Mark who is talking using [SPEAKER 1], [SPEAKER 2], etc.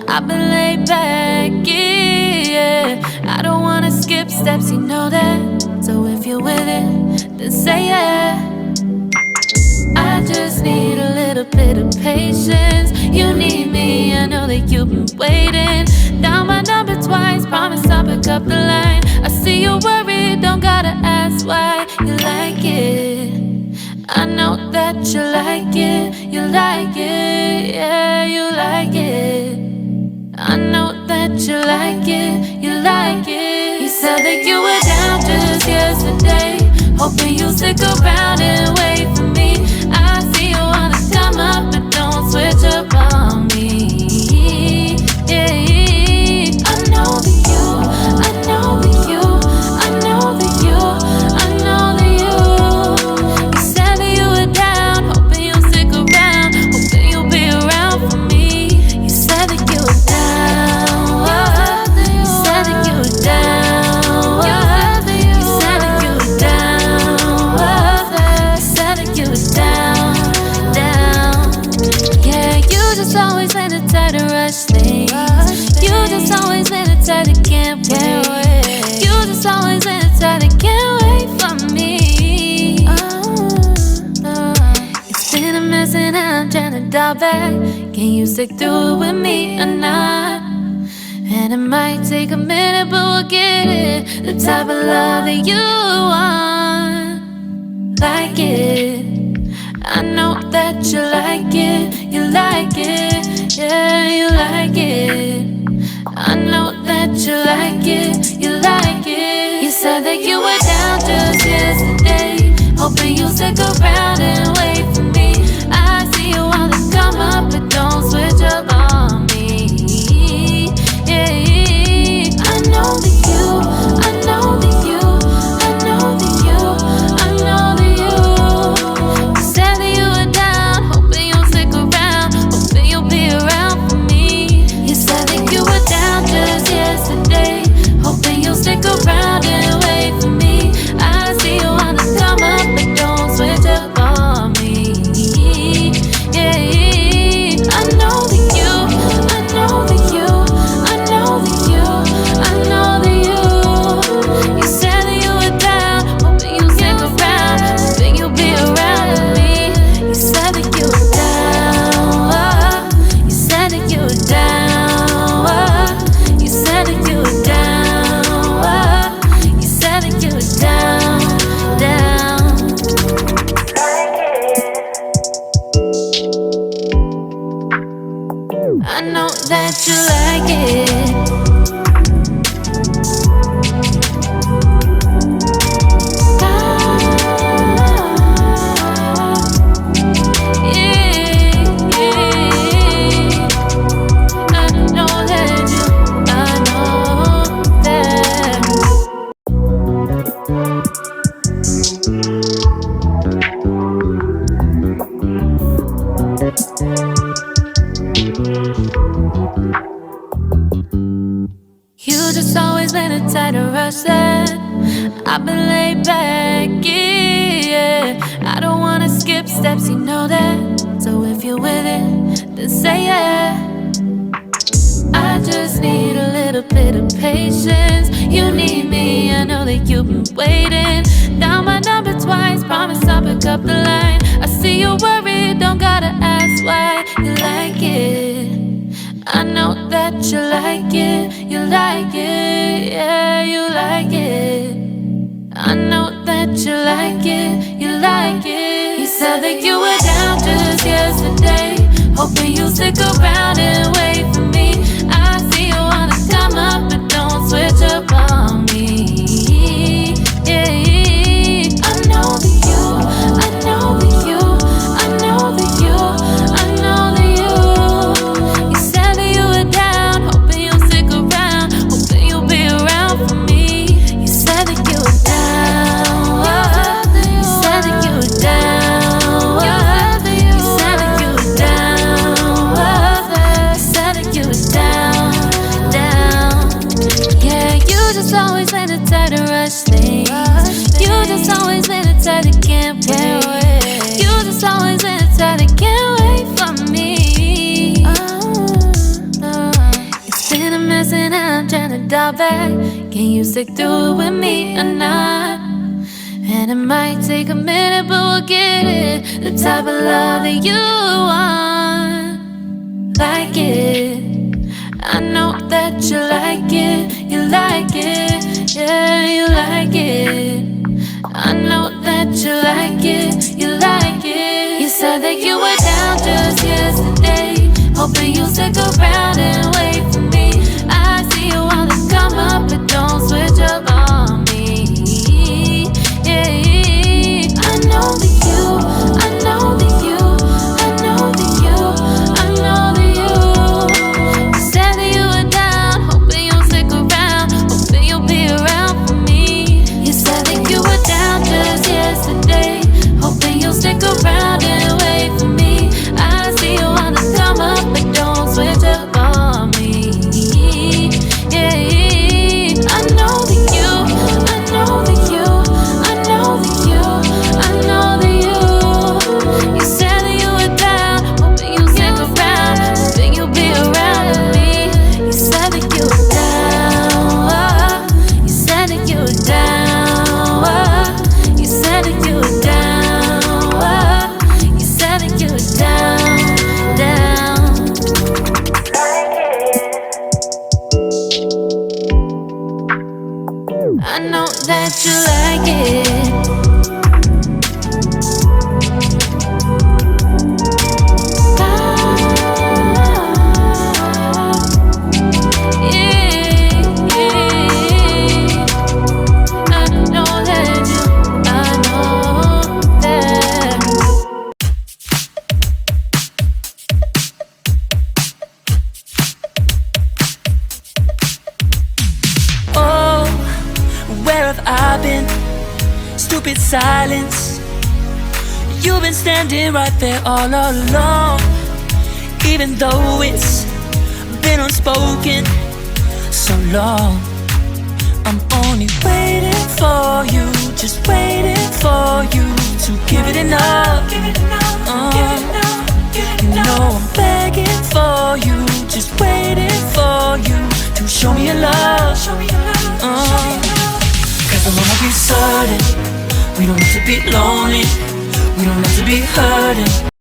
[SPEAKER 1] I've been laid back, yeah. I don't wanna skip steps, you know that. So if you're with it, then say yeah. I just need a little bit of patience. You need me, I know that you've been waiting. Down my number twice, promise I'll pick up the line. I see you worried, don't gotta ask why. You like it, I know that you like it. You like it, yeah, you like it. I know that you like it, you like it. You said that you were down just yesterday, hoping you'll stick around and wait for me. I see you wanna come up, but don't switch up on me. Yeah, I know that you, I know that you, I know that you, I know that you. You said that you were down, hoping you'll stick around, hoping you'll be around for me. You said that you were down, you said that you were down, you said that you were down, you said that you were down, down. Yeah, you just always in the tight to rush things. You just always in the tight to can't wait. You just always in the tight to can't wait for me. It's been a mess and I'm trying to dial back. Can you stick through it with me or not? And it might take a minute, but we'll get it. The type of love that you want, like it. I know that you like it, you like it, yeah, you like it. I know that you like it, you like it. You said that you were down just yesterday, hoping you'll stick around and wait for me. I see you wanna come up, but don't switch up on me. Yeah, I know that you, I know that you, I know that you, I know that you. You said that you were down, hoping you'll stick around, hoping you'll be around for me. You said that you were down just yesterday, hoping you'll stick around and wait for me. I see you wanna come up, but don't switch up on me. Yeah, I know that you, I know that you, I know that you, I know that you. You said that you were down, hoping you'll stick around, hoping you'll be around with me. You said that you were down, you said that you were down, you said that you were down, you said that you were down, down. I know that you like it. You just always been a tight to rush that. I've been laid back, yeah. I don't wanna skip steps, you know that. So if you're with it, then say yeah. I just need a little bit of patience. You need me, I know that you've been waiting. Down my number twice, promise I'll pick up the line. I see you worried, don't gotta ask why. You like it, I know that you like it, you like it, yeah, you like it. I know that you like it, you like it. You said that you were down just yesterday, hoping you'll stick around and wait for me. I see you wanna come up, but don't switch up on me. Yeah, I know that you, I know that you, I know that you, I know that you. You said that you were down, hoping you'll stick around, hoping you'll be around for me. You said that you were down, you said that you were down, you said that you were down, dial back. Can you stick through it with me or not? And it might take a minute, but we'll get it. The type of love that you want. Like it, I know that you like it. You like it, yeah, you like it. I know that you like it. You like it. You said that you were down just yesterday, hoping you'll stick around and wait for me. I see you wanna come up, but don't switch up on me. Yeah, I know that you, I know that you, I know that you, I know that you. You said that you were down, hoping you'll stick around, hoping you'll be around for me. You said that you were down just yesterday, hoping you'll stick around and wait for me. I see you wanna come up, but don't switch up on me. Yeah, I know that you, I know that you, I know that you, I know that you. You said that you were down, hoping you'll stick around, hoping you'll be around with me. You said that you were down, you said that you were down, you said that you were down, you said that you were down, down. I know that you like it. I know that you, I know that.
[SPEAKER 2] Oh, where have I been? Stupid silence. You've been standing right there all along, even though it's been unspoken so long. I'm only waiting for you, just waiting for you to give it enough. You know I'm begging for you, just waiting for you to show me your love. Cause I wanna be certain we don't have to be lonely, we don't have to be hurting.